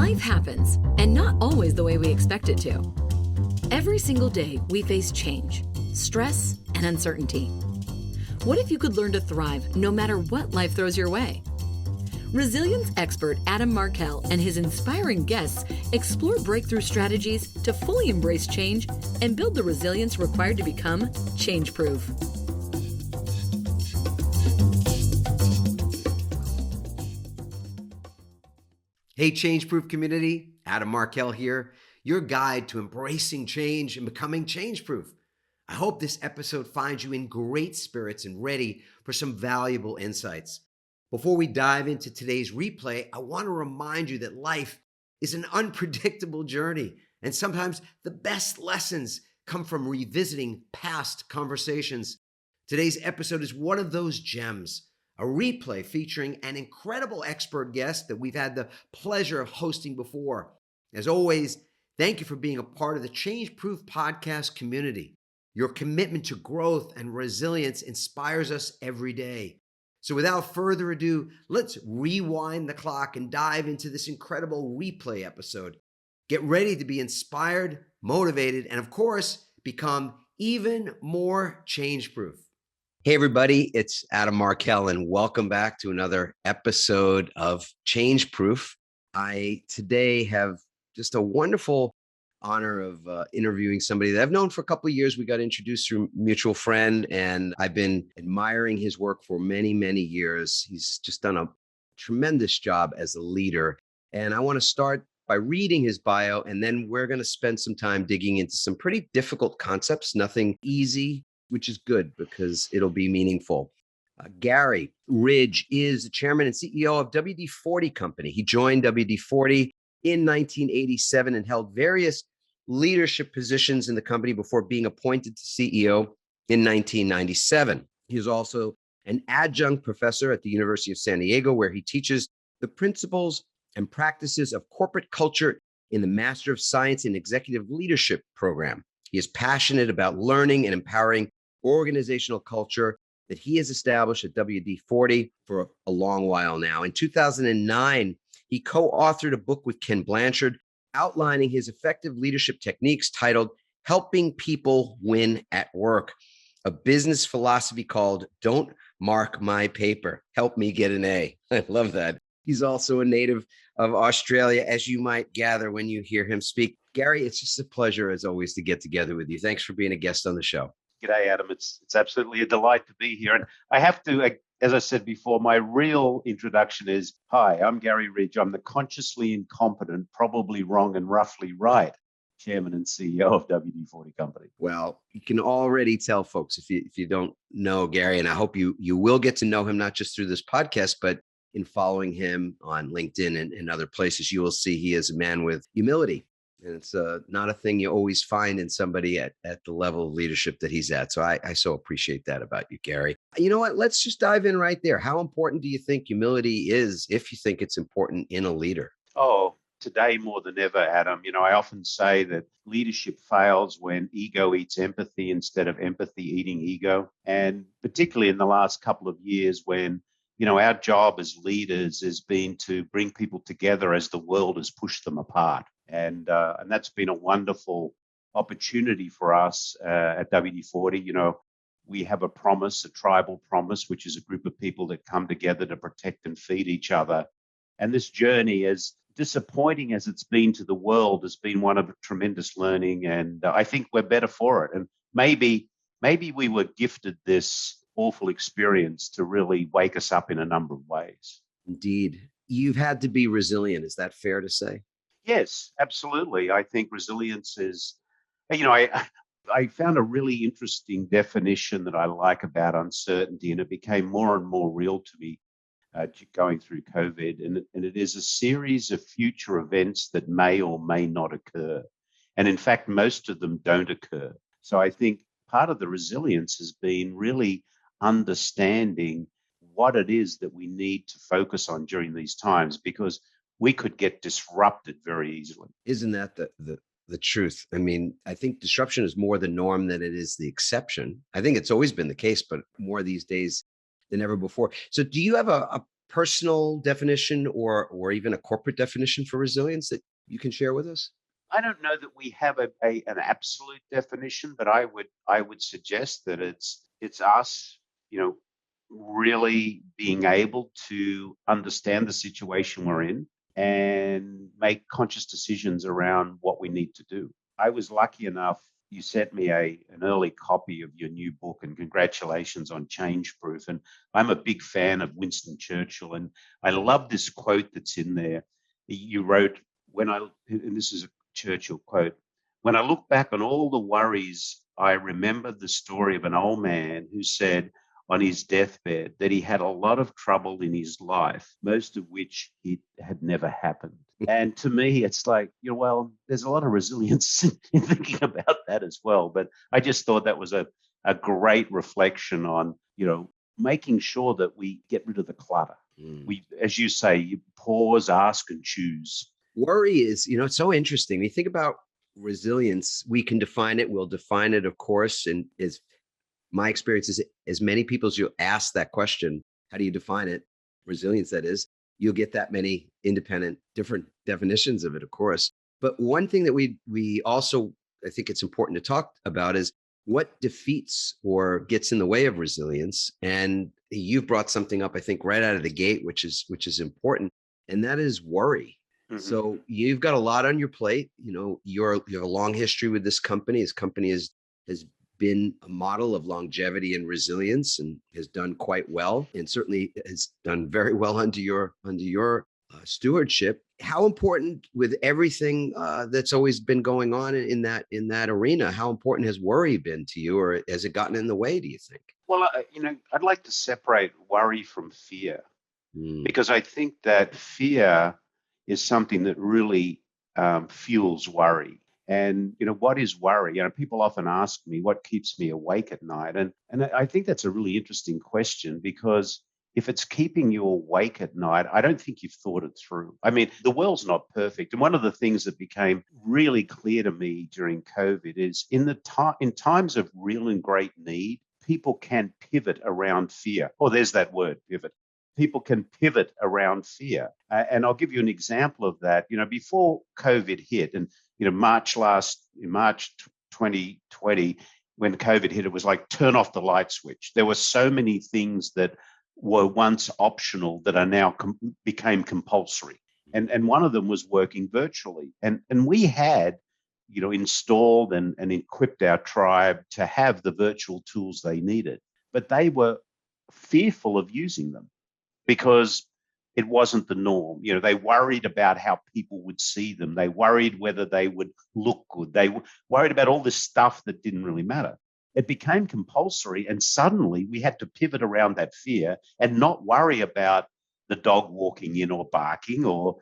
Life happens, and not always the way we expect it to. Every single day, we face change, stress, and uncertainty. What if you could learn to thrive no matter what life throws your way? Resilience expert Adam Markell and his inspiring guests explore breakthrough strategies to fully embrace change and build the resilience required to become change-proof. Hey, Change-Proof community, Adam Markell here, your guide to embracing change and becoming change-proof. I hope this episode finds you in great spirits and ready for some valuable insights. Before we dive into today's replay, I want to remind you that life is an unpredictable journey, and sometimes the best lessons come from revisiting past conversations. Today's episode is one of those gems, a replay featuring an incredible expert guest that we've had the pleasure of hosting before. As always, thank you for being a part of the Change Proof podcast community. Your commitment to growth and resilience inspires us every day. So without further ado, let's rewind the clock and dive into this incredible replay episode. Get ready to be inspired, motivated, and of course, become even more change-proof. Hey everybody, it's Adam Markell and welcome back to another episode of Change Proof. I today have just a wonderful honor of interviewing somebody that I've known for a couple of years. We got introduced through a mutual friend and I've been admiring his work for many, many years. He's just done a tremendous job as a leader. And I want to start by reading his bio, and then we're going to spend some time digging into some pretty difficult concepts, nothing easy, which is good because it'll be meaningful. Garry Ridge is the chairman and CEO of WD-40 Company. He joined WD-40 in 1987 and held various leadership positions in the company before being appointed to CEO in 1997. He is also an adjunct professor at the University of San Diego, where he teaches the principles and practices of corporate culture in the Master of Science in Executive Leadership program. He is passionate about learning and empowering organizational culture that he has established at WD-40 for a long while now. In 2009, he co-authored a book with Ken Blanchard outlining his effective leadership techniques titled Helping People Win at Work, a business philosophy called Don't Mark My Paper, Help Me Get an A. I love that. He's also a native of Australia, as you might gather when you hear him speak. Garry, it's just a pleasure, as always, to get together with you. Thanks for being a guest on the show. G'day, Adam. It's absolutely a delight to be here. And I have to, as I said before, my real introduction is, hi, I'm Garry Ridge. I'm the consciously incompetent, probably wrong and roughly right chairman and CEO of WD-40 Company. Well, you can already tell folks if you don't know Garry, and I hope you will get to know him, not just through this podcast, but in following him on LinkedIn and other places, you will see he is a man with humility. And it's not a thing you always find in somebody at the level of leadership that he's at. So I so appreciate that about you, Garry. You know what? Let's just dive in right there. How important do you think humility is, if you think it's important in a leader? Oh, today more than ever, Adam. You know, I often say that leadership fails when ego eats empathy instead of empathy eating ego. And particularly in the last couple of years when, you know, our job as leaders has been to bring people together as the world has pushed them apart. And that's been a wonderful opportunity for us at WD-40. You know, we have a promise, a tribal promise, which is a group of people that come together to protect and feed each other. And this journey, as disappointing as it's been to the world, has been one of tremendous learning. And I think we're better for it. And maybe we were gifted this awful experience to really wake us up in a number of ways. Indeed. You've had to be resilient. Is that fair to say? Yes, absolutely. I think resilience is, you know, I found a really interesting definition that I like about uncertainty, and it became more and more real to me going through COVID. And it is a series of future events that may or may not occur. And in fact, most of them don't occur. So I think part of the resilience has been really understanding what it is that we need to focus on during these times, because we could get disrupted very easily. Isn't that the truth? I mean, I think disruption is more the norm than it is the exception. I think it's always been the case, but more these days than ever before. So do you have a personal definition or even a corporate definition for resilience that you can share with us? I don't know that we have an absolute definition, but I would suggest that it's us, you know, really being able to understand the situation we're in and make conscious decisions around what we need to do. I was lucky enough, you sent me an early copy of your new book, and congratulations on Change Proof. And I'm a big fan of Winston Churchill, and I love this quote that's in there. You wrote, and this is a Churchill quote, when I look back on all the worries, I remember the story of an old man who said on his deathbed that he had a lot of trouble in his life, most of which it had never happened. And to me, it's like, well, there's a lot of resilience in thinking about that as well. But I just thought that was a great reflection on, making sure that we get rid of the clutter. We, as you say, you pause, ask, and choose. Worry is, it's so interesting. When you think about resilience, we can define it. We'll define it, of course. And as my experience is, as many people as you ask that question, how do you define it? Resilience, that is, you'll get that many independent, different definitions of it, of course. But one thing that we also, I think it's important to talk about is what defeats or gets in the way of resilience. And you've brought something up, I think, right out of the gate, which is important, and that is worry. Mm-hmm. So you've got a lot on your plate. You have a long history with this company. This company has been a model of longevity and resilience and has done quite well, and certainly has done very well under your stewardship. How important, with everything that's always been going on in that arena, how important has worry been to you, or has it gotten in the way, do you think? Well, I'd like to separate worry from fear, because I think that fear is something that really fuels worry. And, what is worry? People often ask me what keeps me awake at night. And I think that's a really interesting question, because if it's keeping you awake at night, I don't think you've thought it through. I mean, the world's not perfect. And one of the things that became really clear to me during COVID is in times of real and great need, people can pivot around fear. Oh, there's that word, pivot. People can pivot around fear. And I'll give you an example of that. Before COVID hit, and in March 2020, when COVID hit, it was like turn off the light switch. There were so many things that were once optional that are now became compulsory. And one of them was working virtually. And we had, installed and equipped our tribe to have the virtual tools they needed. But they were fearful of using them because it wasn't the norm. They worried about how people would see them. They worried whether they would look good. They worried about all this stuff that didn't really matter. It became compulsory, and suddenly we had to pivot around that fear and not worry about the dog walking in or barking or,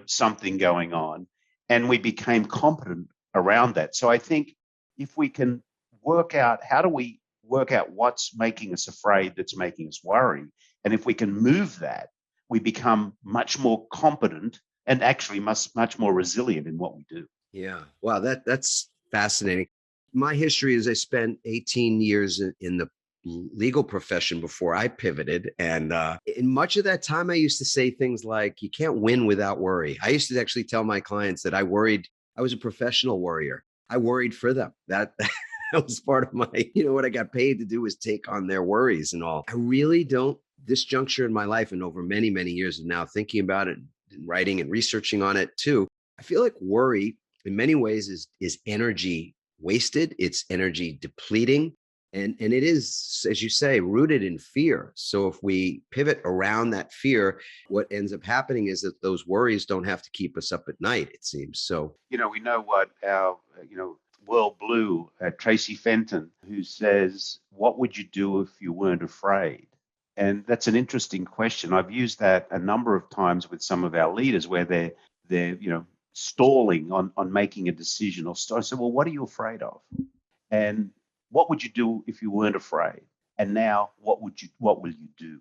something going on. And we became competent around that. So I think if we can work out, how do we work out what's making us afraid, that's making us worry? And if we can move that, we become much more competent and actually much more resilient in what we do. Yeah. Wow. That's fascinating. My history is I spent 18 years in the legal profession before I pivoted. And in much of that time, I used to say things like, you can't win without worry. I used to actually tell my clients that I was a professional worrier. I worried for them. That was part of my, what I got paid to do was take on their worries and all. I really don't, this juncture in my life and over many, many years of now thinking about it and writing and researching on it too, I feel like worry in many ways is energy wasted. It's energy depleting. And it is, as you say, rooted in fear. So if we pivot around that fear, what ends up happening is that those worries don't have to keep us up at night, it seems. So, we know what our, World Blue, Tracy Fenton, who says, what would you do if you weren't afraid? And that's an interesting question. I've used that a number of times with some of our leaders where they're stalling on making a decision or I said, well, what are you afraid of? And what would you do if you weren't afraid? And now what will you do?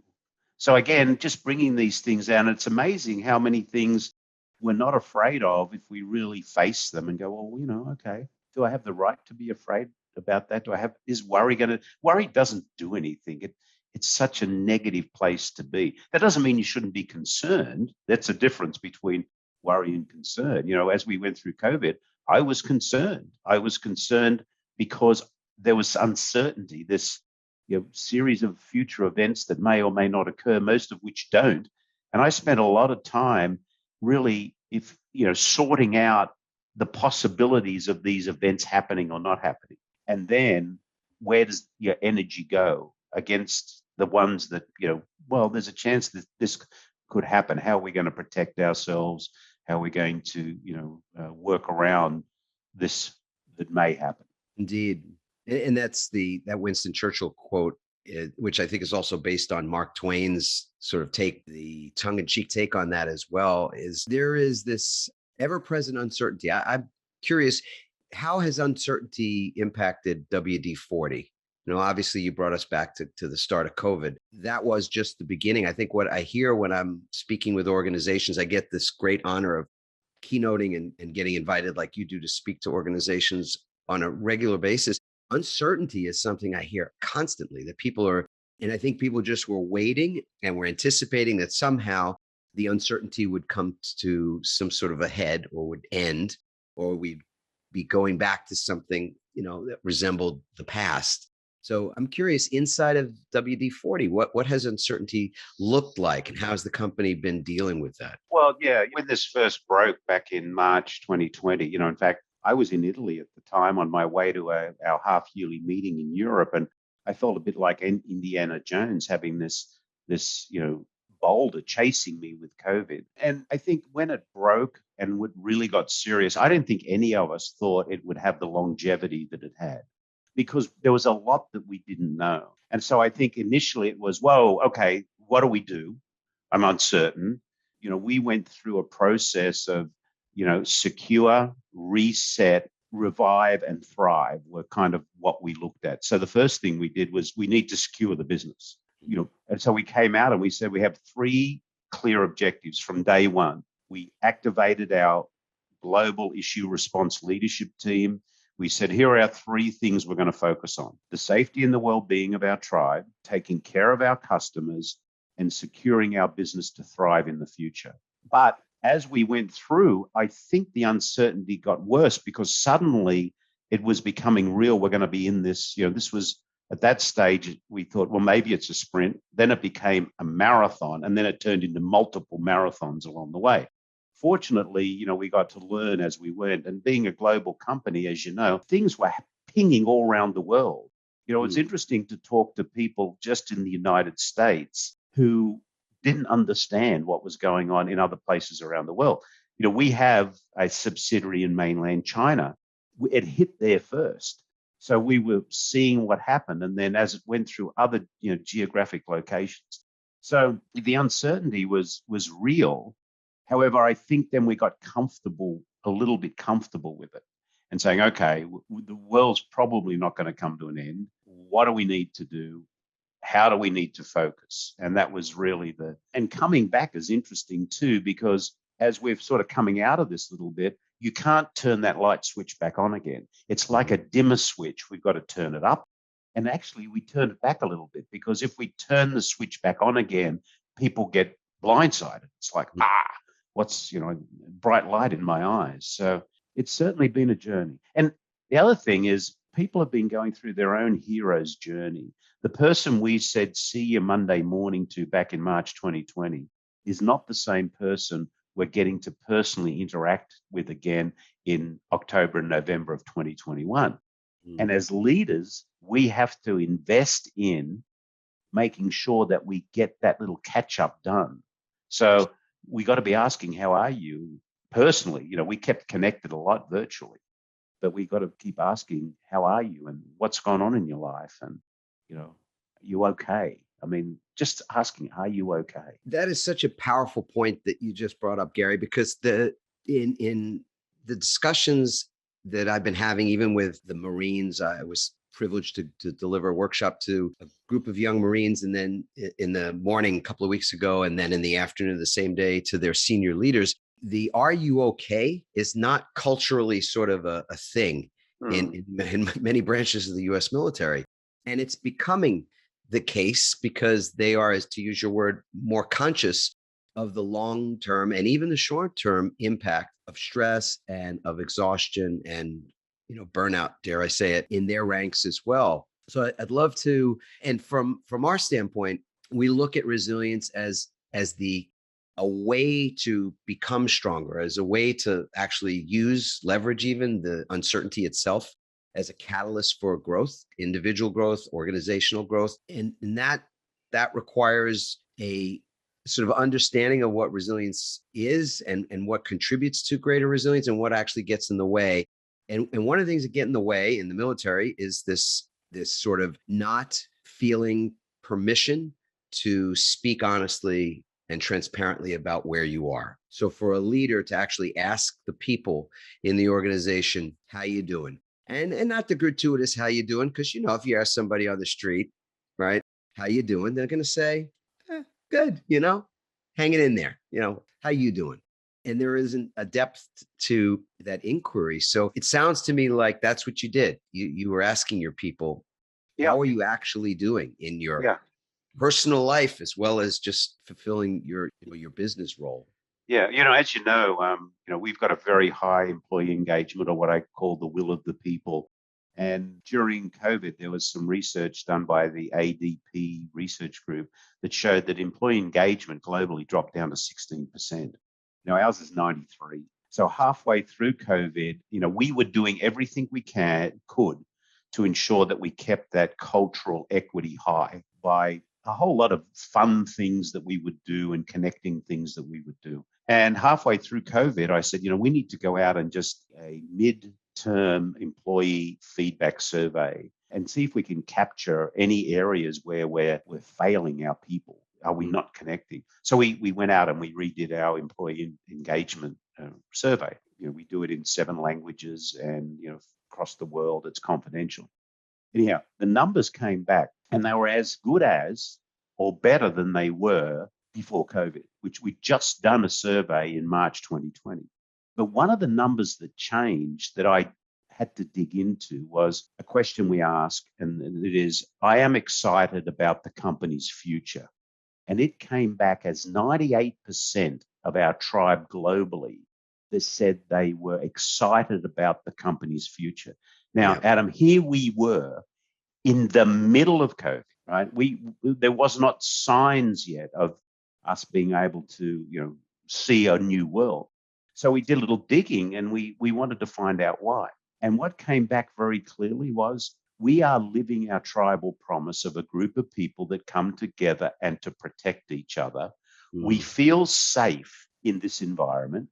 So again, just bringing these things down, it's amazing how many things we're not afraid of if we really face them and go, well, okay, do I have the right to be afraid about that? Is worry doesn't do anything. it's such a negative place to be. That doesn't mean you shouldn't be concerned. That's a difference between worry and concern. As we went through COVID, I was concerned. I was concerned because there was uncertainty, this series of future events that may or may not occur, most of which don't. And I spent a lot of time really, sorting out the possibilities of these events happening or not happening. And then where does your energy go against the ones that, well, there's a chance that this could happen. How are we going to protect ourselves? How are we going to, work around this that may happen? Indeed. And that's that Winston Churchill quote, which I think is also based on Mark Twain's sort of the tongue-in-cheek take on that as well, is there is this ever-present uncertainty. I'm curious, how has uncertainty impacted WD-40? Obviously you brought us back to the start of COVID. That was just the beginning. I think what I hear when I'm speaking with organizations, I get this great honor of keynoting and getting invited like you do to speak to organizations on a regular basis. Uncertainty is something I hear constantly that people are, and I think people just were waiting and were anticipating that somehow the uncertainty would come to some sort of a head or would end, or we'd be going back to something, that resembled the past. So I'm curious, inside of WD-40, what has uncertainty looked like and how has the company been dealing with that? Well, yeah, when this first broke back in March 2020, in fact, I was in Italy at the time on my way to our half-yearly meeting in Europe, and I felt a bit like Indiana Jones having this boulder chasing me with COVID. And I think when it broke and it really got serious, I didn't think any of us thought it would have the longevity that it had, because there was a lot that we didn't know. And so I think initially it was, whoa, okay, what do we do? I'm uncertain. We went through a process of, secure, reset, revive, and thrive were kind of what we looked at. So the first thing we did was we need to secure the business, and so we came out and we said we have 3 clear objectives from day one. We activated our global issue response leadership team. We said, here are our 3 things we're going to focus on: the safety and the well-being of our tribe, taking care of our customers, and securing our business to thrive in the future. But as we went through, I think the uncertainty got worse because suddenly it was becoming real. We're going to be in this, this was at that stage, we thought, well, maybe it's a sprint. Then it became a marathon, and then it turned into multiple marathons along the way. Fortunately, we got to learn as we went. And being a global company, as you know, things were pinging all around the world. It's interesting to talk to people just in the United States who didn't understand what was going on in other places around the world. We have a subsidiary in mainland China. It hit there first. So we were seeing what happened. And then as it went through other, geographic locations. So the uncertainty was real. However, I think then we got a little bit comfortable with it and saying, okay, the world's probably not going to come to an end. What do we need to do? How do we need to focus? And that was really and coming back is interesting too, because as we're sort of coming out of this little bit, you can't turn that light switch back on again. It's like a dimmer switch. We've got to turn it up. And actually we turn it back a little bit, because if we turn the switch back on again, people get blindsided. It's like, what's, bright light in my eyes. So it's certainly been a journey. And the other thing is people have been going through their own hero's journey. The person we said, see you Monday morning to back in March 2020 is not the same person we're getting to personally interact with again in October and November of 2021. And as leaders, we have to invest in making sure that we get that little catch up done. So we got to be asking, how are you personally? We kept connected a lot virtually, but we got to keep asking, how are you and what's going on in your life? And, are you okay? I mean, just asking, are you okay? That is such a powerful point that you just brought up, Garry, because in the discussions that I've been having, even with the Marines, I was privileged to deliver a workshop to a group of young Marines, and then in the morning a couple of weeks ago, and then in the afternoon the same day to their senior leaders. The "are you okay" is not culturally sort of a thing in many branches of the U.S. military. And it's becoming the case because they are, as to use your word, more conscious of the long-term and even the short-term impact of stress and of exhaustion and, burnout, dare I say it, in their ranks as well. So I'd love to, and from our standpoint, we look at resilience as the a way to become stronger, as a way to actually leverage even the uncertainty itself as a catalyst for growth, individual growth, organizational growth. And that requires a sort of understanding of what resilience is and what contributes to greater resilience and what actually gets in the way. And one of the things that get in the way in the military is this sort of not feeling permission to speak honestly and transparently about where you are. So for a leader to actually ask the people in the organization, how you doing? And not the gratuitous how you doing, because if you ask somebody on the street, right, how you doing, they're going to say, good, hanging in there, how you doing? And there isn't a depth to that inquiry. So it sounds to me like that's what you did. You were asking your people, Yeah. how are you actually doing in your Yeah. personal life as well as just fulfilling your business role? Yeah. As we've got a very high employee engagement, or what I call the will of the people. And during COVID, there was some research done by the ADP research group that showed that employee engagement globally dropped down to 16%. Ours is 93. So halfway through COVID, we were doing everything we could to ensure that we kept that cultural equity high by a whole lot of fun things that we would do and connecting things that we would do. And halfway through COVID, I said, we need to go out and just a mid-term employee feedback survey and see if we can capture any areas where we're failing our people. Are we not connecting? So we went out and we redid our employee engagement survey. We do it in 7 languages and, across the world, it's confidential. Anyhow, the numbers came back and they were as good as or better than they were before COVID, which we'd just done a survey in March 2020. But one of the numbers that changed that I had to dig into was a question we asked, and it is, I am excited about the company's future. And it came back as 98% of our tribe globally that said they were excited about the company's future. Now, Yeah. Adam, here we were in the middle of COVID, right? There was not signs yet of us being able to, see a new world. So we did a little digging and we wanted to find out why. And what came back very clearly was we are living our tribal promise of a group of people that come together and to protect each other. We feel safe in this environment.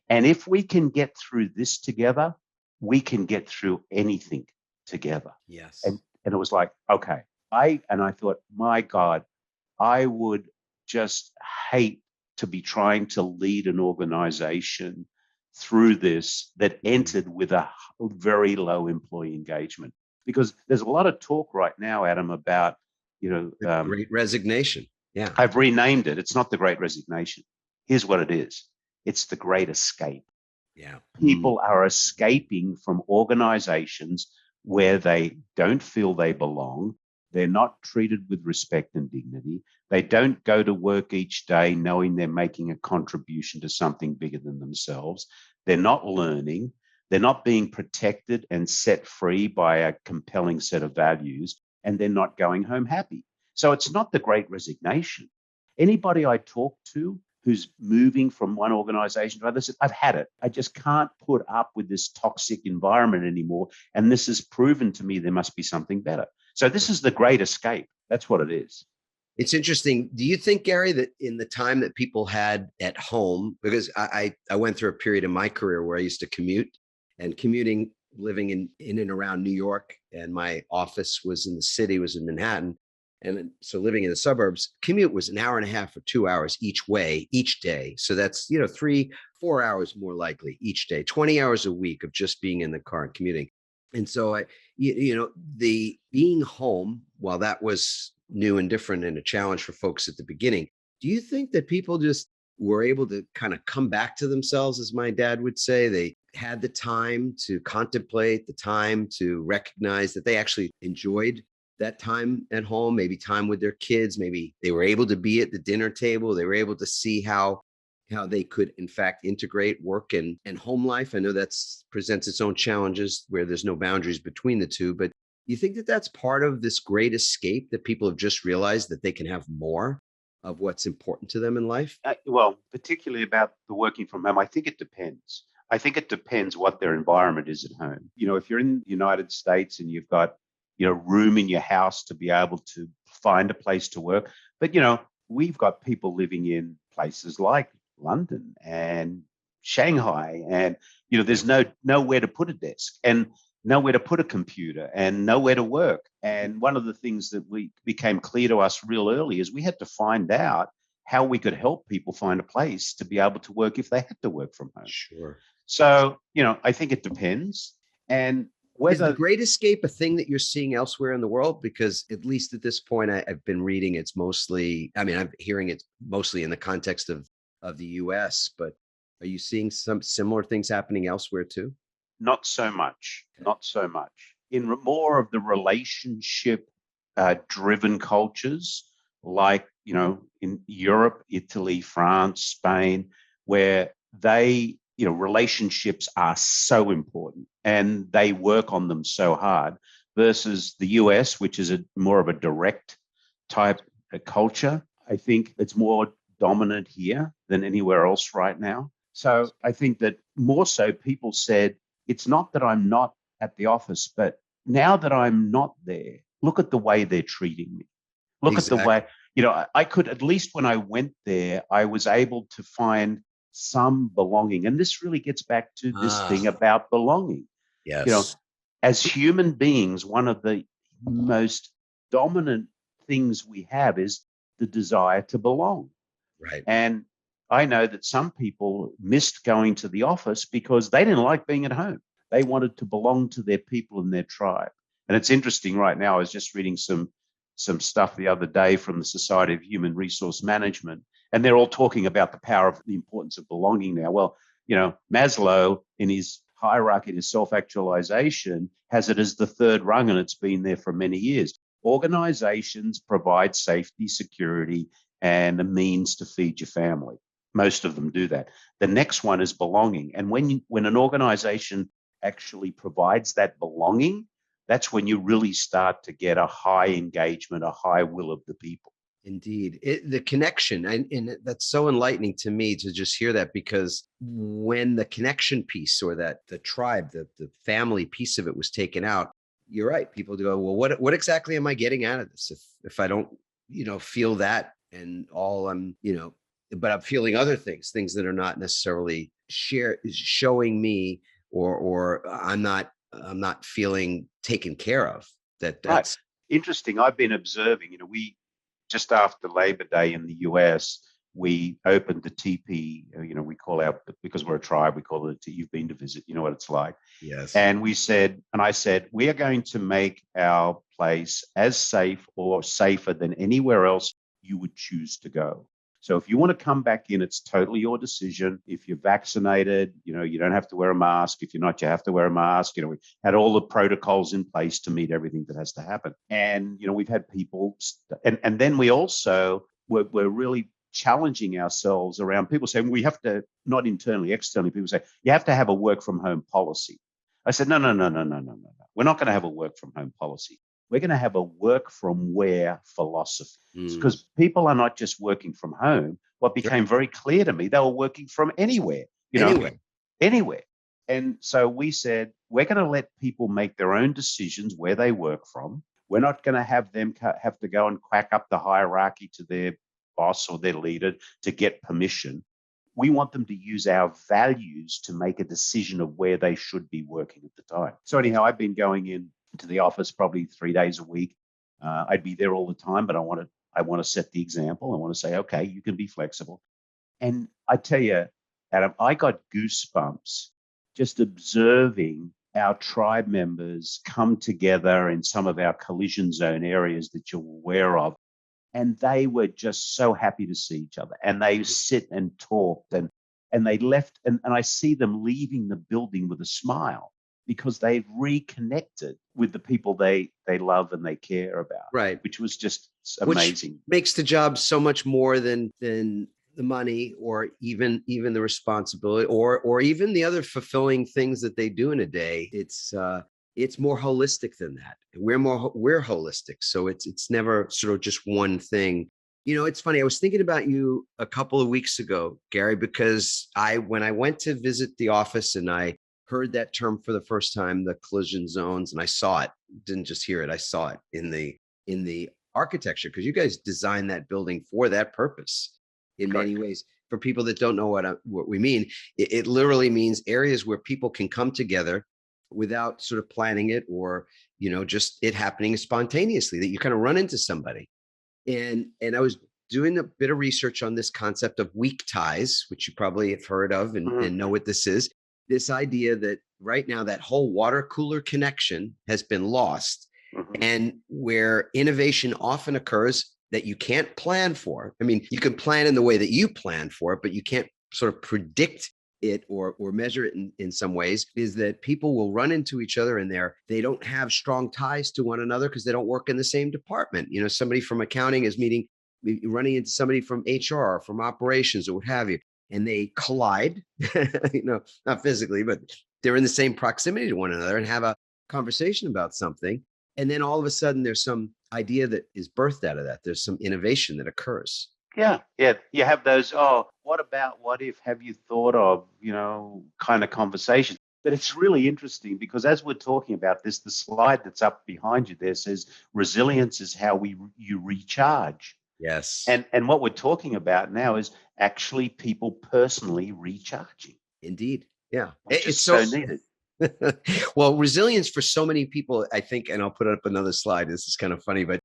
And if we can get through this together, we can get through anything together. Yes. And it was like, okay. I thought, my God, I would just hate to be trying to lead an organization through this that entered with a very low employee engagement. Because there's a lot of talk right now, Adam, about, The great resignation. Yeah. I've renamed it. It's not the Great Resignation. Here's what it is. It's the Great Escape. Yeah. People are escaping from organizations where they don't feel they belong. They're not treated with respect and dignity. They don't go to work each day knowing they're making a contribution to something bigger than themselves. They're not learning. They're not being protected and set free by a compelling set of values, and they're not going home happy. So it's not the Great Resignation. Anybody I talk to who's moving from one organization to another said, I've had it. I just can't put up with this toxic environment anymore. And this has proven to me there must be something better. So this is the Great Escape. That's what it is. It's interesting. Do you think, Garry, that in the time that people had at home, because I went through a period in my career where I used to commute, and commuting, living in and around New York, and my office was in the city, was in Manhattan. And so living in the suburbs, commute was an hour and a half or 2 hours each way, each day. So that's, 3-4 hours more likely each day, 20 hours a week of just being in the car and commuting. And so the being home, while that was new and different and a challenge for folks at the beginning, do you think that people just were able to kind of come back to themselves, as my dad would say? They had the time to contemplate, the time to recognize that they actually enjoyed that time at home, maybe time with their kids, maybe they were able to be at the dinner table, they were able to see how they could in fact integrate work and home life. I know that's presents its own challenges where there's no boundaries between the two, but you think that that's part of this great escape, that people have just realized that they can have more of what's important to them in life? Well, particularly about the working from home, I think it depends. I think it depends what their environment is at home. If you're in the United States and you've got, room in your house to be able to find a place to work. But, we've got people living in places like London and Shanghai, and, there's nowhere to put a desk and nowhere to put a computer and nowhere to work. And one of the things that we became clear to us real early is we had to find out how we could help people find a place to be able to work if they had to work from home. Sure. So, I think it depends. And Is the whether Great Escape a thing that you're seeing elsewhere in the world? Because at least at this point, I've been reading it's mostly, I mean, I'm hearing it's mostly in the context of the US, but are you seeing some similar things happening elsewhere too? not so much, not so much. In more of the relationship driven cultures, like, in Europe, Italy, France, Spain, where relationships are so important and they work on them so hard, versus the US, which is more of a direct type of culture. I think it's more dominant here than anywhere else right now. So I think that more so people said, it's not that I'm not at the office, but now that I'm not there, look at the way they're treating me. Look at the Exactly. way, I could, at least when I went there, I was able to find some belonging. And this really gets back to this Ah, thing about belonging. You know, yes. as human beings, one of the most dominant things we have is the desire to belong. Right. And I know that some people missed going to the office because they didn't like being at home. They wanted to belong to their people and their tribe. And it's interesting right now. I was just reading some stuff the other day from the Society of Human Resource Management, and they're all talking about the power of the importance of belonging now. Well, Maslow in his hierarchy to self-actualization has it as the third rung, and it's been there for many years. Organizations provide safety, security, and a means to feed your family. Most of them do that. The next one is belonging. And when an organization actually provides that belonging, that's when you really start to get a high engagement, a high will of the people. Indeed. The connection, and that's so enlightening to me to just hear that, because when the connection piece, or that the tribe, the family piece of it was taken out, you're right. People go, well, what exactly am I getting out of this if I don't, feel that, and all I'm, but I'm feeling other things that are not necessarily showing me, or I'm not feeling taken care of. Right. That's Interesting. I've been observing, we just after Labor Day in the US, we opened the teepee. We call out, because we're a tribe, we call it, you've been to visit, you know what it's like. yes. And I said, we are going to make our place as safe or safer than anywhere else you would choose to go. So if you want to come back in, it's totally your decision. If you're vaccinated, you don't have to wear a mask. If you're not, you have to wear a mask. We had all the protocols in place to meet everything that has to happen. And, we've had people, and then we also we're really challenging ourselves around people saying we have to, not internally, externally, people say, you have to have a work from home policy. I said, no, no, no, no, no, no, no, no. We're not going to have a work from home policy. We're going to have a work from where philosophy. Mm, Because people are not just working from home. What sure. became very clear to me, they were working from anywhere, Anyway, anywhere. And so we said, we're going to let people make their own decisions where they work from. We're not going to have them have to go and quack up the hierarchy to their boss or their leader to get permission. We want them to use our values to make a decision of where they should be working at the time. So anyhow, I've been going in to the office probably 3 days a week. I'd be there all the time, but I want to set the example. I want to say, okay, you can be flexible. And I tell you, Adam, I got goosebumps just observing our tribe members come together in some of our collision zone areas that you're aware of. And they were just so happy to see each other. And they sit and talked, and they left. And I see them leaving the building with a smile. because they've reconnected with the people they love and they care about, Right. which was just Which amazing. makes the job so much more than the money, or even the responsibility, or even the other fulfilling things that they do in a day. It's more holistic than that. We're holistic. So it's never sort of just one thing. It's funny. I was thinking about you a couple of weeks ago, Garry, because when I went to visit the office and I heard that term for the first time, the collision zones, and I saw it, didn't just hear it, I saw it in the architecture, because you guys designed that building for that purpose in Correct. many ways. For people that don't know what we mean, it literally means areas where people can come together without sort of planning it, or just it happening spontaneously, that you kind of run into somebody. And I was doing a bit of research on this concept of weak ties, which you probably have heard of and know what this is. This idea that right now that whole water cooler connection has been lost, and where innovation often occurs that you can't plan for. I mean, you can plan in the way that you plan for it, but you can't sort of predict it or measure it in some ways, is that people will run into each other and they don't have strong ties to one another because they don't work in the same department. Somebody from accounting is running into somebody from HR or from operations or what have you, and they collide, not physically, but they're in the same proximity to one another and have a conversation about something. And then all of a sudden there's some idea that is birthed out of that. There's some innovation that occurs. Yeah. You have those, what about, what if, have you thought of, kind of conversations. But it's really interesting because as we're talking about this, the slide that's up behind you there says resilience is how you recharge. Yes. And what we're talking about now is actually people personally recharging. Indeed. Yeah. It's so needed. Well, resilience for so many people, I think, and I'll put up another slide. This is kind of funny, but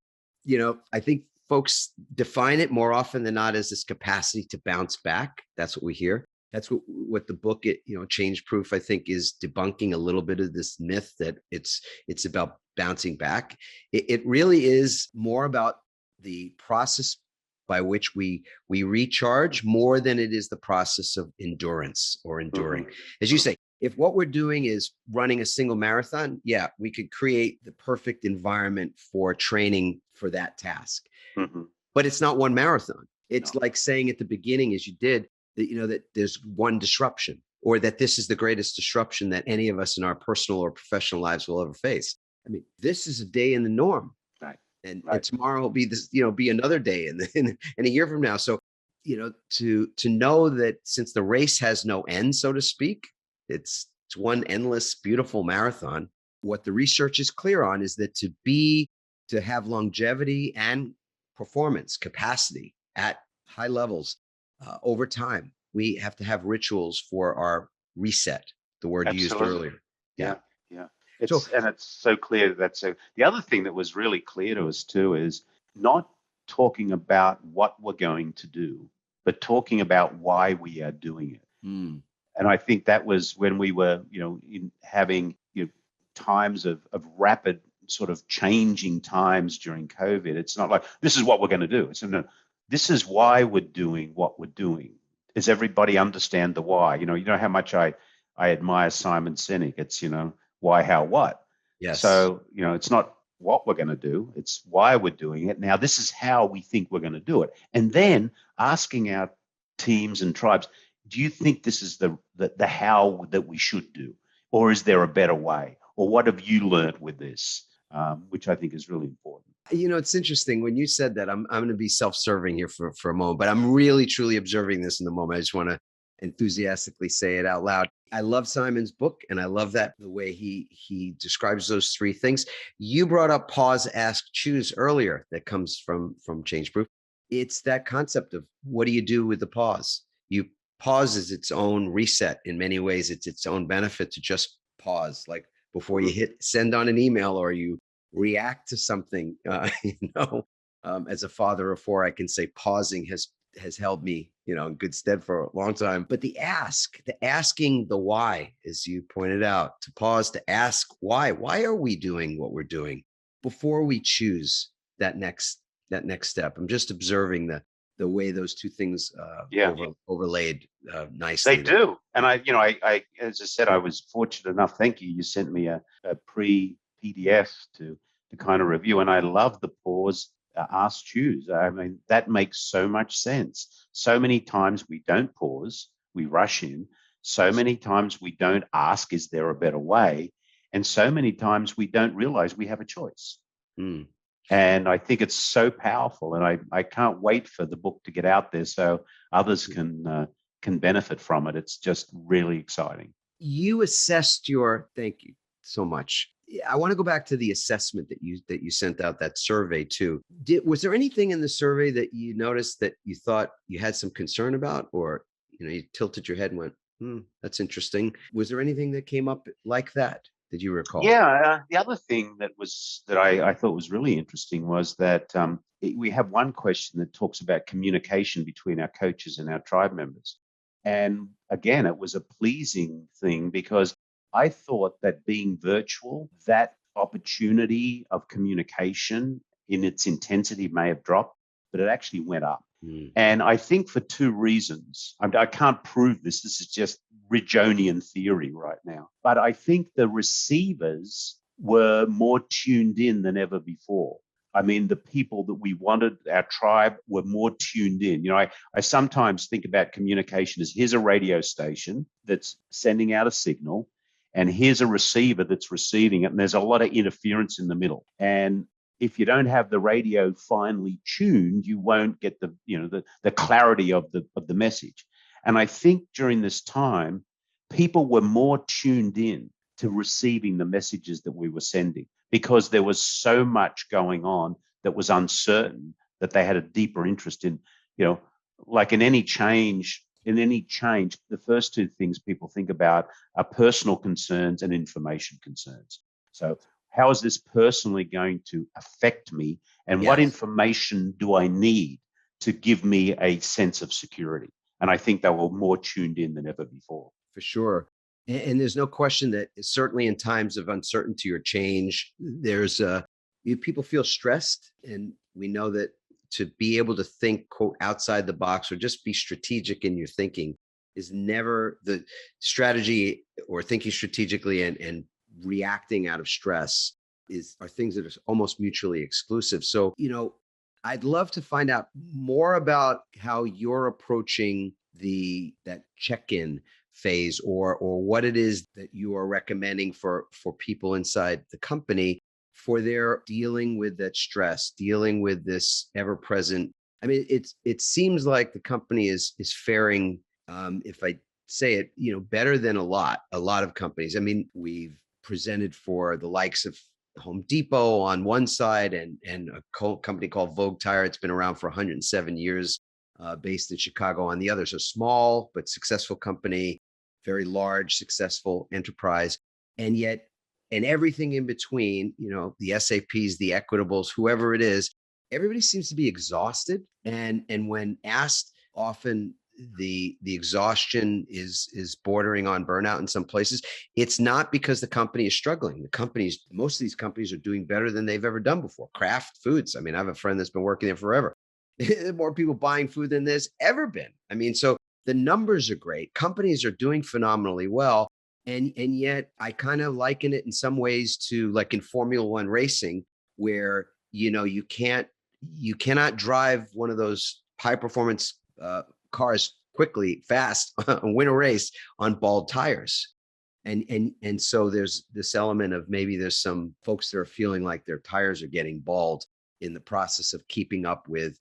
I think folks define it more often than not as this capacity to bounce back. That's what we hear. That's what the book, Change Proof, I think, is debunking a little bit of this myth that it's about bouncing back. It really is more about the process by which we recharge more than it is the process of endurance or enduring. As you say, if what we're doing is running a single marathon, yeah, we could create the perfect environment for training for that task. But it's not one marathon. It's like saying at the beginning, as you did, that, that there's one disruption, or that this is the greatest disruption that any of us in our personal or professional lives will ever face. I mean, this is a day in the norm. Right. And tomorrow will be this, be another day in a year from now. So, to know that since the race has no end, so to speak, it's one endless, beautiful marathon. What the research is clear on is that to have longevity and performance capacity at high levels over time, we have to have rituals for our reset, the word you used earlier. Yeah. It's so clear the other thing that was really clear to us too is not talking about what we're going to do, but talking about why we are doing it. And I think that was when we were, in having times of rapid sort of changing times during COVID. It's not like this is what we're going to do. It's no, this is why we're doing what we're doing. Does everybody understand the why? You know how much I admire Simon Sinek. It's why, how, what. Yes. So it's not what we're going to do. It's why we're doing it. Now this is how we think we're going to do it, and then asking our teams and tribes, do you think this is the how that we should do, or is there a better way, or what have you learned with this? Which I think is really important. It's interesting when you said that. I'm going to be self-serving here for a moment, but I'm really truly observing this in the moment. I just want to enthusiastically say it out loud. I love Simon's book, and I love that the way he describes those three things. You brought up pause, ask, choose earlier. That comes from Change Proof. It's that concept of what do you do with the pause? You pause is its own reset. In many ways, it's its own benefit to just pause, like before you hit send on an email or you react to something. As a father of four, I can say pausing has held me, in good stead for a long time. But the asking the why, as you pointed out, to pause, to ask why are we doing what we're doing before we choose that next step. I'm just observing the the way those two things Yeah. overlaid They nicely there. do. And as I said, I was fortunate enough. Thank you. You sent me a pre PDF to kind of review. And I love the pause, ask, choose. I mean, that makes so much sense. So many times we don't pause, we rush in. So many times we don't ask, is there a better way? And so many times we don't realize we have a choice. Hmm. And I think it's so powerful. And I can't wait for the book to get out there so others can benefit from it. It's just really exciting. You assessed your, thank you so much. I want to go back to the assessment that you sent out, that survey too. Was there anything in the survey that you noticed that you thought you had some concern about, or you tilted your head and went, that's interesting? Was there anything that came up like that? Did you recall? Yeah, the other thing that I thought was really interesting was that we have one question that talks about communication between our coaches and our tribe members. And again, it was a pleasing thing because I thought that being virtual, that opportunity of communication in its intensity may have dropped, but it actually went up. Mm. And I think for two reasons. I can't prove this. This is just Ridgeonian theory right now. But I think the receivers were more tuned in than ever before. I mean, the people that we wanted, our tribe, were more tuned in. I sometimes think about communication as here's a radio station that's sending out a signal, and here's a receiver that's receiving it. And there's a lot of interference in the middle. And if you don't have the radio finely tuned, you won't get the clarity of the message. And I think during this time, people were more tuned in to receiving the messages that we were sending because there was so much going on that was uncertain that they had a deeper interest in, like in any change, the first two things people think about are personal concerns and information concerns. So how is this personally going to affect me? And what Yes. information do I need to give me a sense of security? And I think they were more tuned in than ever before. For sure. And there's no question that certainly in times of uncertainty or change, people feel stressed. And we know that to be able to think, quote, outside the box or just be strategic in your thinking is never the strategy, or thinking strategically and reacting out of stress are things that are almost mutually exclusive. So, I'd love to find out more about how you're approaching that check-in phase, or what it is that you are recommending for people inside the company for their dealing with that stress, dealing with this ever-present. I mean, it seems like the company is faring, if I say it, better than a lot of companies. I mean, we've presented for the likes of Home Depot on one side and a company called Vogue Tire. It's been around for 107 years, based in Chicago on the other. So small but successful company, very large, successful enterprise. And yet, and everything in between, the SAPs, the Equitables, whoever it is, everybody seems to be exhausted. And when asked, often the exhaustion is bordering on burnout in some places. It's not because the company is struggling. Most of these companies are doing better than they've ever done before. Kraft Foods. I mean, I have a friend that's been working there forever. More people buying food than there's ever been. I mean, so the numbers are great. Companies are doing phenomenally well. And yet I kind of liken it in some ways to like in Formula One racing, where, you cannot drive one of those high performance cars quickly, fast, win a race on bald tires. And so there's this element of maybe there's some folks that are feeling like their tires are getting bald in the process of keeping up with,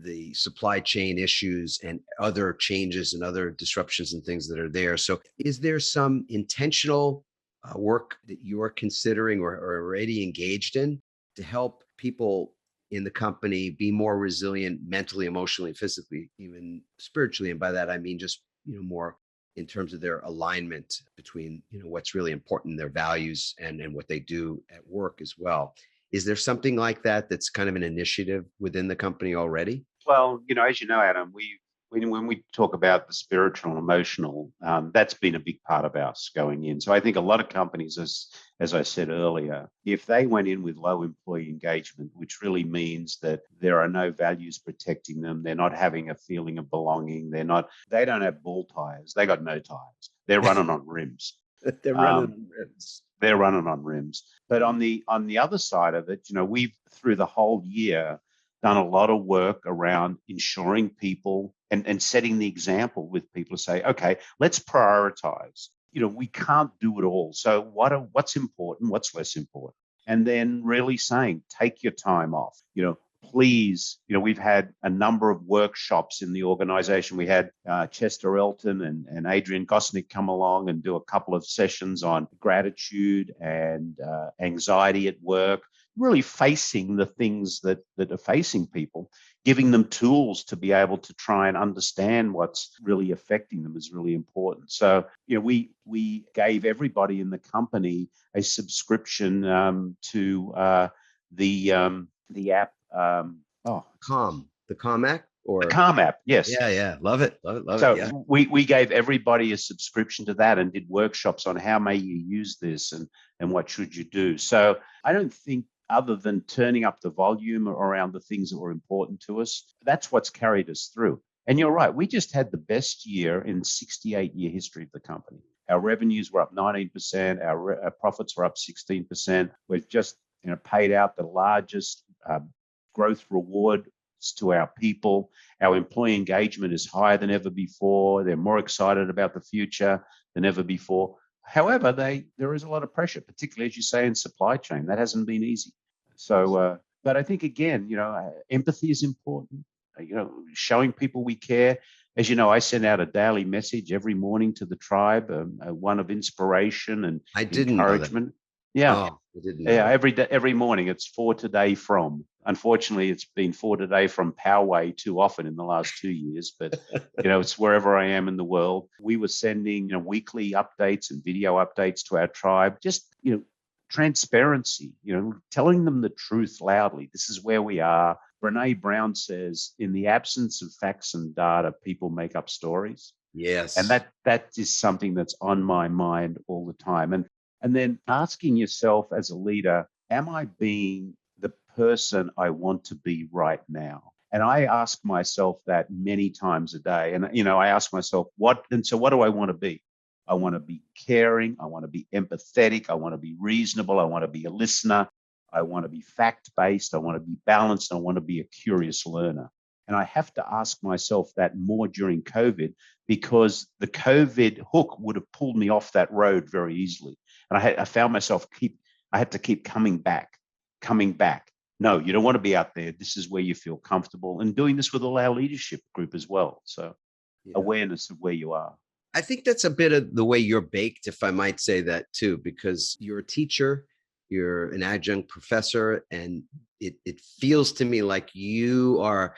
the supply chain issues and other changes and other disruptions and things that are there. So is there some intentional work that you're considering or already engaged in to help people in the company be more resilient mentally, emotionally, physically, even spiritually? And by that, I mean just, more in terms of their alignment between, what's really important, their values and what they do at work as well. Is there something like that that's kind of an initiative within the company already? Well, as you know, Adam, when we talk about the spiritual and emotional, that's been a big part of us going in. So I think a lot of companies, as I said earlier, if they went in with low employee engagement, which really means that there are no values protecting them, they're not having a feeling of belonging, they don't have ball tires, they got no tires, they're running on rims. They're running on rims. They're running on rims. But on the other side of it, we've through the whole year done a lot of work around ensuring people and setting the example with people to say, okay, let's prioritize. We can't do it all. So what's important, what's less important? And then really saying, take your time off. Please, we've had a number of workshops in the organization. We had Chester Elton and Adrian Gosnick come along and do a couple of sessions on gratitude and anxiety at work, really facing the things that are facing people, giving them tools to be able to try and understand what's really affecting them is really important. So, we gave everybody in the company a subscription to the app. The Calm app, or The Calm app, yes. Yeah, love it. So yeah. we gave everybody a subscription to that and did workshops on how may you use this and what should you do. So I don't think, other than turning up the volume around the things that were important to us, that's what's carried us through. And you're right, we just had the best year in 68-year history of the company. Our revenues were up 19%, our profits were up 16%. We've just paid out the largest growth reward to our people. Our employee engagement is higher than ever before. They're more excited about the future than ever before. However, there is a lot of pressure, particularly, as you say, in supply chain. That hasn't been easy. So, but I think, again, empathy is important. Showing people we care. As you know, I send out a daily message every morning to the tribe, one of inspiration and I didn't encouragement. Know that. Yeah. Oh, I didn't know that. Every morning it's for today from. Unfortunately, it's been for today from Poway too often in the last 2 years, but it's wherever I am in the world. We were sending weekly updates and video updates to our tribe, just transparency, telling them the truth loudly. This is where we are. Brene Brown says, in the absence of facts and data, people make up stories. Yes. And that is something that's on my mind all the time. And then asking yourself as a leader, am I being the person I want to be right now? And I ask myself that many times a day. And, I ask myself, what do I want to be? I want to be caring. I want to be empathetic. I want to be reasonable. I want to be a listener. I want to be fact-based. I want to be balanced. I want to be a curious learner. And I have to ask myself that more during COVID, because the COVID hook would have pulled me off that road very easily. And I found myself I had to keep coming back. No, you don't want to be out there. This is where you feel comfortable, and doing this with all our leadership group as well. So awareness of where you are. I think that's a bit of the way you're baked, if I might say that too, because you're a teacher, you're an adjunct professor, and it feels to me like you are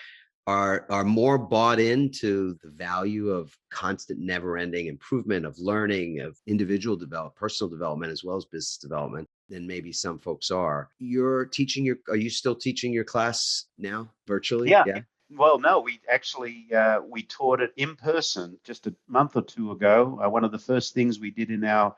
more bought into the value of constant, never-ending improvement, of learning, of individual development, personal development, as well as business development, than maybe some folks are. Are you still teaching your class now virtually? Yeah. Well, no, we actually we taught it in person just a month or two ago. One of the first things we did in our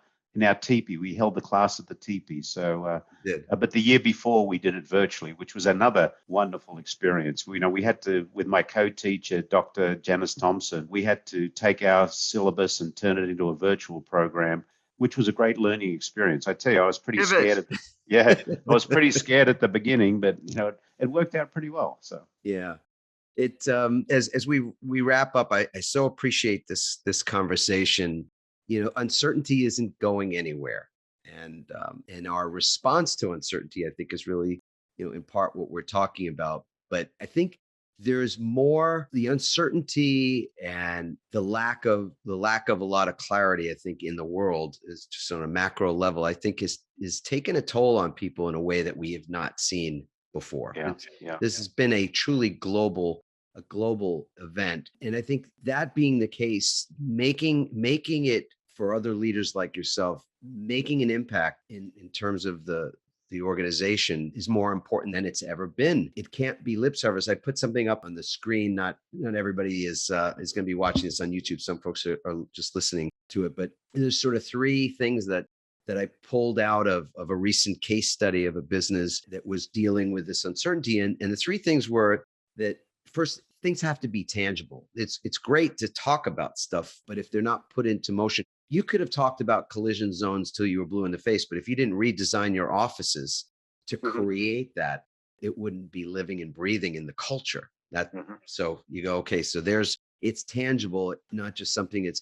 teepee, we held the class at the teepee. So, but the year before we did it virtually, which was another wonderful experience. We had to, with my co-teacher, Dr. Janice Thompson, we had to take our syllabus and turn it into a virtual program, which was a great learning experience. I tell you, I was pretty scared. I was pretty scared at the beginning, but it worked out pretty well. So yeah. It as we wrap up, I so appreciate this conversation. Uncertainty isn't going anywhere, and our response to uncertainty, I think, is really in part what we're talking about. But I think there's more, the uncertainty and the lack of a lot of clarity, I think, in the world, is just on a macro level, I think is taking a toll on people in a way that we have not seen before. This has been a truly global event. And I think that being the case, making it for other leaders like yourself, making an impact in terms of the the organization is more important than it's ever been. It can't be lip service. I put something up on the screen. Not everybody is going to be watching this on YouTube. Some folks are just listening to it, but there's sort of three things that I pulled out of a recent case study of a business that was dealing with this uncertainty. And the three things were that first, things have to be tangible. It's great to talk about stuff, but if they're not put into motion, you could have talked about collision zones till you were blue in the face, but if you didn't redesign your offices to create that, it wouldn't be living and breathing in the culture. So you go, okay, so it's tangible, not just something that's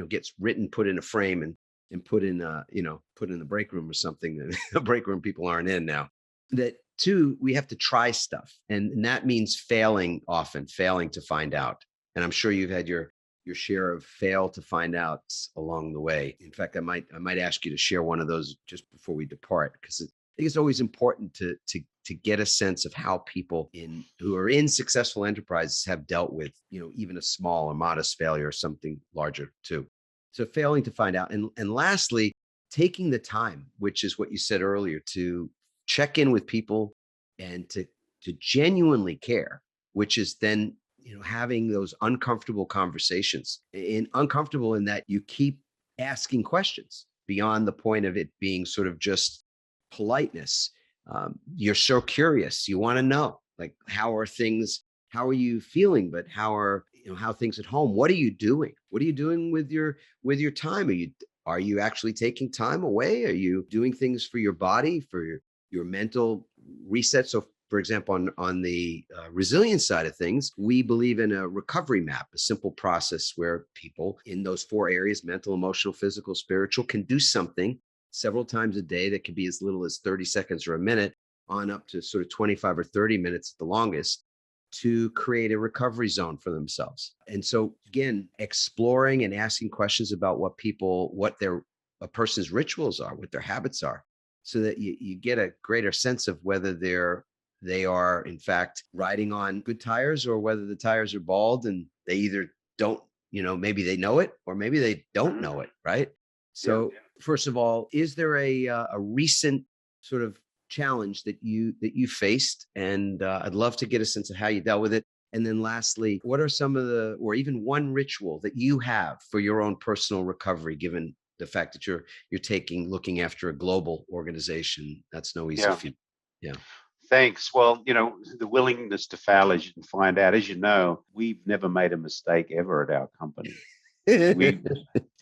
gets written, put in a frame and put in the break room or something that a break room people aren't in now. That two, we have to try stuff. And that means failing to find out. And I'm sure you've had your share of fail to find out along the way. In fact, I might ask you to share one of those just before we depart, because I think it's always important to get a sense of how people who are in successful enterprises have dealt with, even a small or modest failure or something larger too. So failing to find out. And lastly, taking the time, which is what you said earlier, to check in with people and to genuinely care, which is then, having those uncomfortable conversations, and uncomfortable in that you keep asking questions beyond the point of it being sort of just politeness. You're so curious. You want to know, like, how are things? How are you feeling? But how are things at home? What are you doing? What are you doing with your time? Are you actually taking time away? Are you doing things for your body, for your mental reset? So, for example, on the resilience side of things, we believe in a recovery map, a simple process where people in those four areas, mental, emotional, physical, spiritual, can do something several times a day that can be as little as 30 seconds or a minute on up to sort of 25 or 30 minutes at the longest, to create a recovery zone for themselves. And so again, exploring and asking questions about what a person's rituals are, what their habits are, so that you get a greater sense of whether they are in fact riding on good tires, or whether the tires are bald and they either don't, maybe they know it or maybe they don't know it, right? So first of all, is there a recent sort of challenge that you faced? And I'd love to get a sense of how you dealt with it. And then lastly, what are some of or even one ritual that you have for your own personal recovery, given the fact that you're looking after a global organization? That's no easy feat. Yeah. Thanks. Well, the willingness to fail, as you can find out, as you know, we've never made a mistake ever at our company.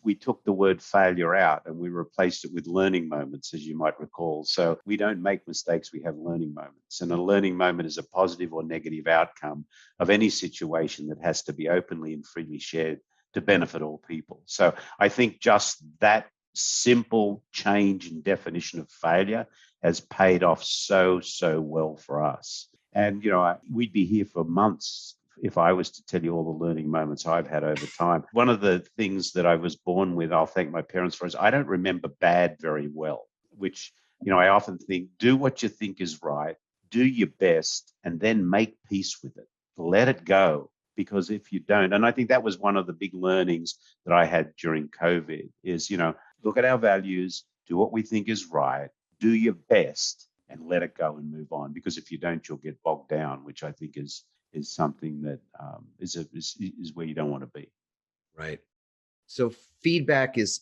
We took the word failure out and we replaced it with learning moments, as you might recall. So we don't make mistakes, we have learning moments. And a learning moment is a positive or negative outcome of any situation that has to be openly and freely shared to benefit all people. So I think just that simple change in definition of failure has paid off so well for us. And, we'd be here for months if I was to tell you all the learning moments I've had over time. One of the things that I was born with, I'll thank my parents for, is I don't remember bad very well, which, I often think, do what you think is right, do your best, and then make peace with it. Let it go. Because if you don't, and I think that was one of the big learnings that I had during COVID is, look at our values, do what we think is right, do your best, and let it go and move on. Because if you don't, you'll get bogged down, which I think is something that is where you don't want to be. Right. So feedback is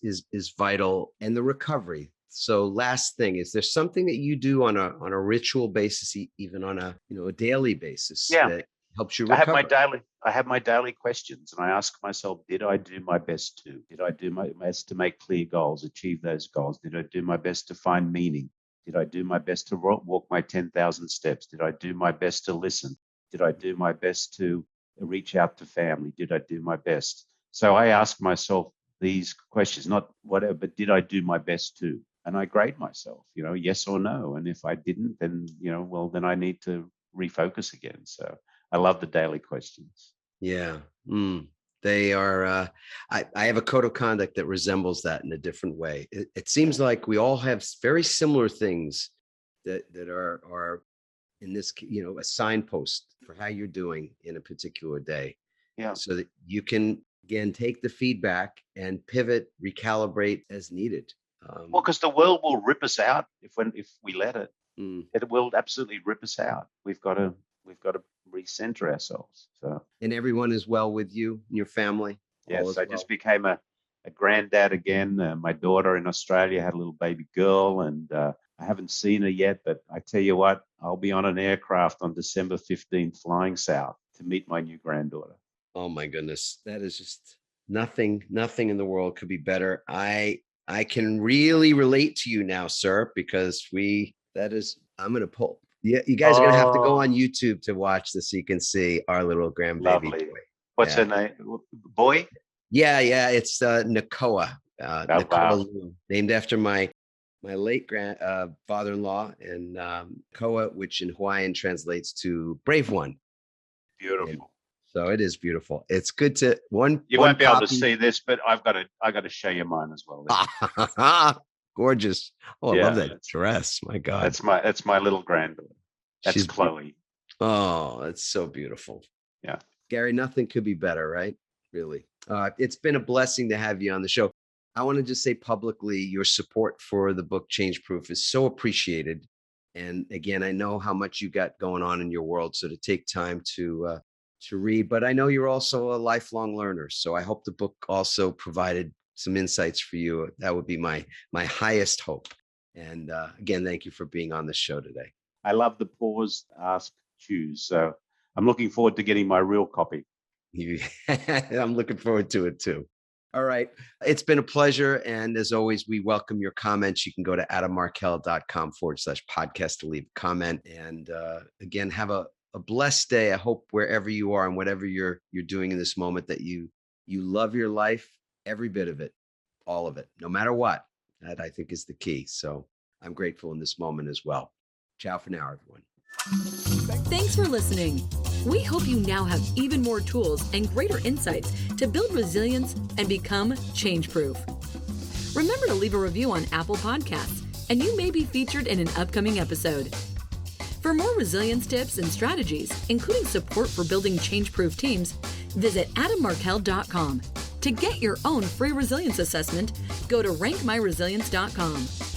vital, and the recovery. So last thing, is there something that you do on a ritual basis, even on a daily basis, that helps you recover? I have my daily questions, and I ask myself, did I do my best to? Did I do my best to make clear goals, achieve those goals? Did I do my best to find meaning? Did I do my best to walk my 10,000 steps? Did I do my best to listen? Did I do my best to reach out to family? Did I do my best? So I ask myself these questions, not whatever, but did I do my best to? And I grade myself, yes or no. And if I didn't, then, then I need to refocus again. So I love the daily questions. Yeah. They are, I have a code of conduct that resembles that in a different way. It seems like we all have very similar things that are in this, a signpost for how you're doing in a particular day. Yeah. So that you can, again, take the feedback and pivot, recalibrate as needed. Well, because the world will rip us out if we let it. Mm. it will absolutely rip us out. We've got to recenter ourselves. So And everyone is well with you and your family? All yes, is I well? just became a granddad again. My daughter in Australia had a little baby girl, and I haven't seen her yet. But I tell you what, I'll be on an aircraft on December 15th flying south to meet my new granddaughter. Oh my goodness. That is just nothing in the world could be better. I can really relate to you now, sir, because I'm going to pull. Yeah, you guys are going to have to go Oh, on YouTube to watch this so you can see our little grandbaby lovely. boy. What's her Yeah. name? Boy? Yeah. It's Nakoa. Oh, Nakoa wow. Lu, named after my late father-in-law, and Koa, which in Hawaiian translates to brave one. And Beautiful. so it is beautiful. It's good to one You won't be able to copy. see this, but I got to show you mine as well. Gorgeous. Oh, I love Yeah, that dress. My God. that's my little granddaughter. That's She's Chloe. Oh, it's so beautiful. Yeah. Gary, nothing could be better, right? Really. It's been a blessing to have you on the show. I want to just say publicly, your support for the book Change Proof is so appreciated. And again, I know how much you got going on in your world. So to take time to read, but I know you're also a lifelong learner. So I hope the book also provided some insights for you. That would be my highest hope. And again, thank you for being on the show today. I love the pause, ask, choose. So I'm looking forward to getting my real copy. I'm looking forward to it too. All right. It's been a pleasure. And as always, we welcome your comments. You can go to adammarkel.com/podcast to leave a comment. And again, have a blessed day. I hope wherever you are and whatever you're doing in this moment, that you love your life, every bit of it, all of it, no matter what. That I think is the key. So I'm grateful in this moment as well. Ciao for now, everyone. Thanks for listening. We hope you now have even more tools and greater insights to build resilience and become change-proof. Remember to leave a review on Apple Podcasts, and you may be featured in an upcoming episode. For more resilience tips and strategies, including support for building change-proof teams, visit adammarkel.com. To get your own free resilience assessment, go to rankmyresilience.com.